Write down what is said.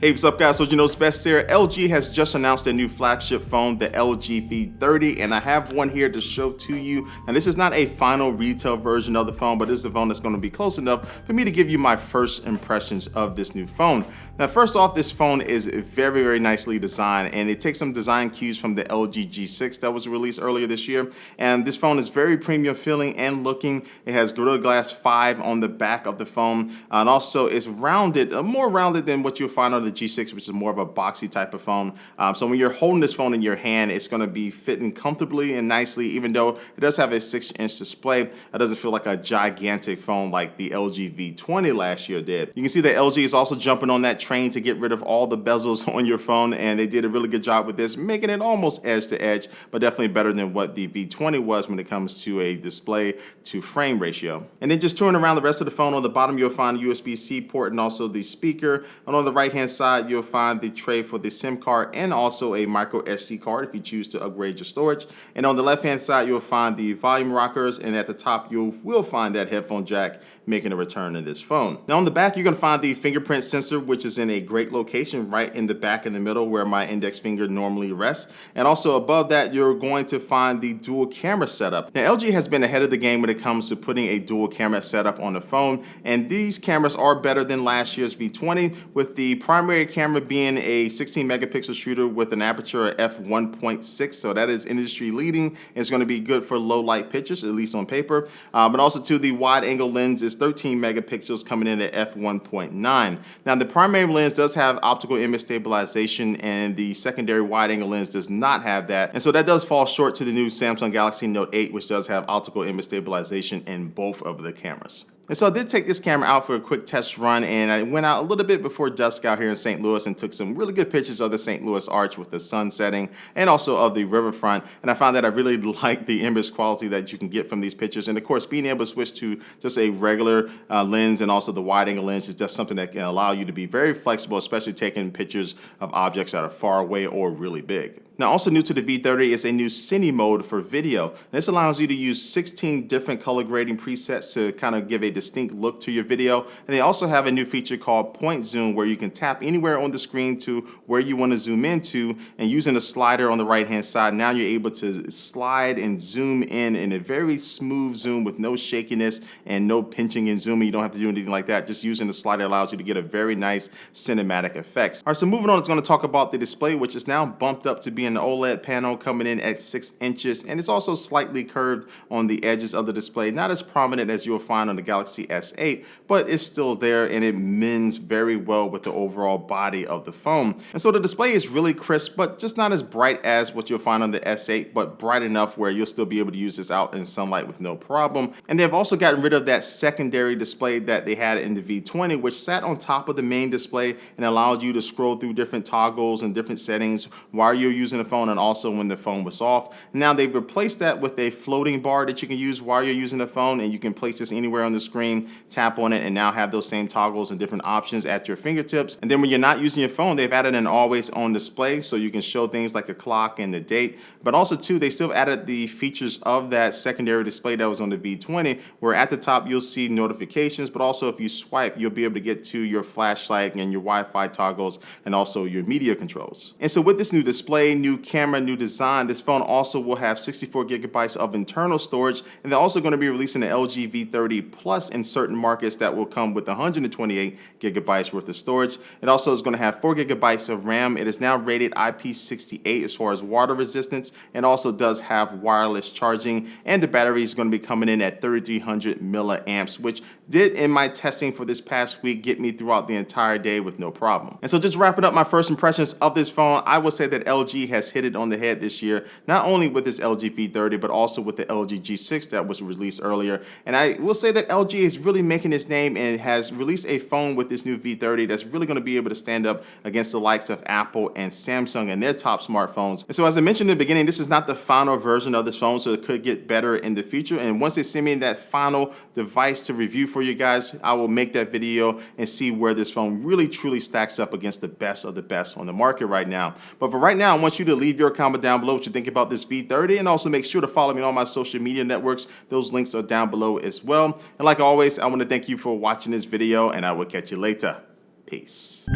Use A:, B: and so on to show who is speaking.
A: Hey, what's up guys? So you know it's best here. LG has just announced a new flagship phone, the LG V30, and I have one here to show to you. Now this is not a final retail version of the phone, but this is a phone that's going to be close enough for me to give you my first impressions of this new phone. Now first off, this phone is very nicely designed, and it takes some design cues from the LG G6 that was released earlier this year. And this phone is very premium feeling and looking. It has Gorilla Glass 5 on the back of the phone, and also it's rounded, more rounded than what you'll find on the G6, which is more of a boxy type of phone. So when you're holding this phone in your hand, it's going to be fitting comfortably and nicely, even though it does have a 6-inch display. It doesn't feel like a gigantic phone like the LG V20 last year did. You can see that LG is also jumping on that train to get rid of all the bezels on your phone, and they did a really good job with this, making it almost edge to edge, but definitely better than what the V20 was when it comes to a display to frame ratio. And then just touring around the rest of the phone, on the bottom you'll find a USB-C port and also the speaker, and on the right hand side you'll find the tray for the SIM card and also a micro SD card if you choose to upgrade your storage. And on the left hand side you'll find the volume rockers, and at the top you will find that headphone jack making a return in this phone. Now on the back you're going to find the fingerprint sensor, which is in a great location right in the back in the middle where my index finger normally rests. And also above that you're going to find the dual camera setup. Now LG has been ahead of the game when it comes to putting a dual camera setup on the phone, and these cameras are better than last year's V20, with the primary camera being a 16 megapixel shooter with an aperture of f1.6, so that is industry leading. It's going to be good for low light pictures, at least on paper. But also too, the wide angle lens is 13 megapixels coming in at f1.9. Now the primary lens does have optical image stabilization, and the secondary wide angle lens does not have that, and so that does fall short to the new Samsung Galaxy Note 8, which does have optical image stabilization in both of the cameras. And so I did take this camera out for a quick test run, and I went out a little bit before dusk out here in St. Louis and took some really good pictures of the St. Louis Arch with the sun setting and also of the riverfront. And I found that I really like the image quality that you can get from these pictures. And of course, being able to switch to just a regular lens and also the wide angle lens is just something that can allow you to be very flexible, especially taking pictures of objects that are far away or really big. Now also new to the V30 is a new Cine Mode for video. And this allows you to use 16 different color grading presets to kind of give a distinct look to your video. And they also have a new feature called Point Zoom, where you can tap anywhere on the screen to where you want to zoom into, and using a slider on the right hand side, now you're able to slide and zoom in a very smooth zoom with no shakiness and no pinching and zooming. You don't have to do anything like that. Just using the slider allows you to get a very nice cinematic effects. All right, so moving on, it's going to talk about the display, which is now bumped up to be an OLED panel coming in at 6 inches, and it's also slightly curved on the edges of the display, not as prominent as you'll find on the Galaxy S8, but it's still there, and it mends very well with the overall body of the phone. And so the display is really crisp, but just not as bright as what you'll find on the S8, but bright enough where you'll still be able to use this out in sunlight with no problem. And they've also gotten rid of that secondary display that they had in the V20, which sat on top of the main display and allowed you to scroll through different toggles and different settings while you're using the phone and also when the phone was off. Now they've replaced that with a floating bar that you can use while you're using the phone, and you can place this anywhere on the screen, tap on it, and now have those same toggles and different options at your fingertips. And then when you're not using your phone, they've added an always-on display, so you can show things like the clock and the date. But also too, they still added the features of that secondary display that was on the V20, where at the top you'll see notifications, but also if you swipe, you'll be able to get to your flashlight and your Wi-Fi toggles and also your media controls. And so with this new display, new camera, new design, this phone also will have 64 gigabytes of internal storage, and they're also going to be releasing the LG V30 Plus in certain markets that will come with 128 gigabytes worth of storage. It also is going to have 4 gigabytes of RAM. It is now rated IP68 as far as water resistance, and also does have wireless charging, and the battery is going to be coming in at 3300 milliamps, which did, in my testing for this past week, get me throughout the entire day with no problem. And so just wrapping up my first impressions of this phone, I will say that LG has hit it on the head this year, not only with this LG V30, but also with the LG G6 that was released earlier. And I will say that LG is really making its name and has released a phone with this new V30 that's really going to be able to stand up against the likes of Apple and Samsung and their top smartphones. And so as I mentioned in the beginning, this is not the final version of this phone, so it could get better in the future. And once they send me that final device to review for you guys, I will make that video and see where this phone really truly stacks up against the best of the best on the market right now. But for right now, I want you to leave your comment down below what you think about this V30, and also make sure to follow me on all my social media networks. Those links are down below as well. And like always, I want to thank you for watching this video, and I will catch you later. Peace.